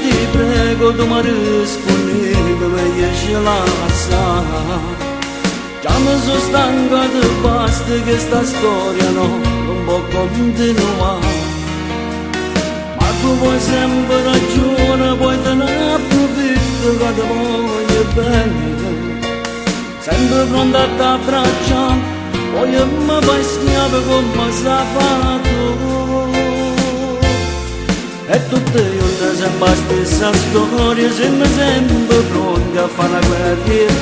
ti prego tu mi rispondi dove esci la sa. Già mi sono stanca di basta che sta storia non può continuare. Ma tu vuoi sempre ragione, poi te ne approfitto che ti voglio bene. Sempre pronta a t'abbracciare, poi mi fai schiave come s'ha fatto. E tutte io te sempre la stessa storia, siamo sempre pronti a fare una guerra.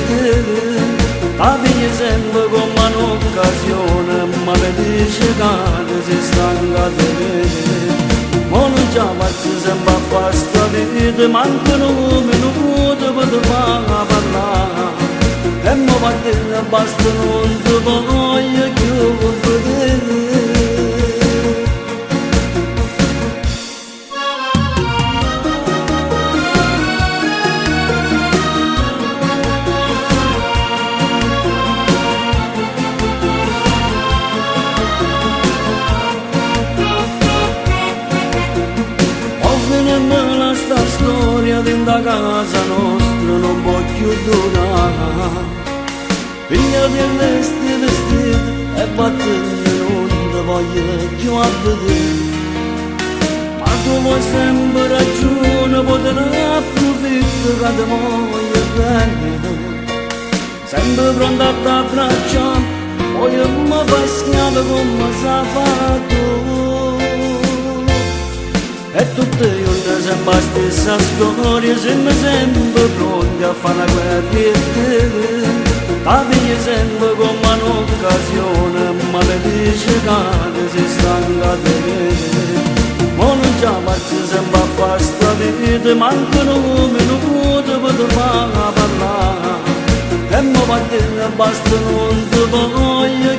La vedi sempre come un'occasione, ma mi dice che si stanca di vedere. Ma non ci avanzi sempre a fare sta vita, mancano minuti per te fare parlare. E mi va bene, basta, non ti voglio più vedere. Sta storia dentro casa nostra non può più durare. Figlia del vestito e battendo non ti voglio più a vedere. Ma tu vuoi sempre ragione, poter approfittare che ti voglio bene. Sempre pronta a t'abbracciare, poi mi fai schiave come s'ha fatto. E tutte io te sempre la stessa storia, siamo sempre pronti a fare una guerra. La vedi sempre come un'occasione, ma mi dice che si stanca di vedere. Ma non ci avanzi sempre a fare sta vita, mancano minuti per te fare parlare. E mi va bene, basta, non ti voglio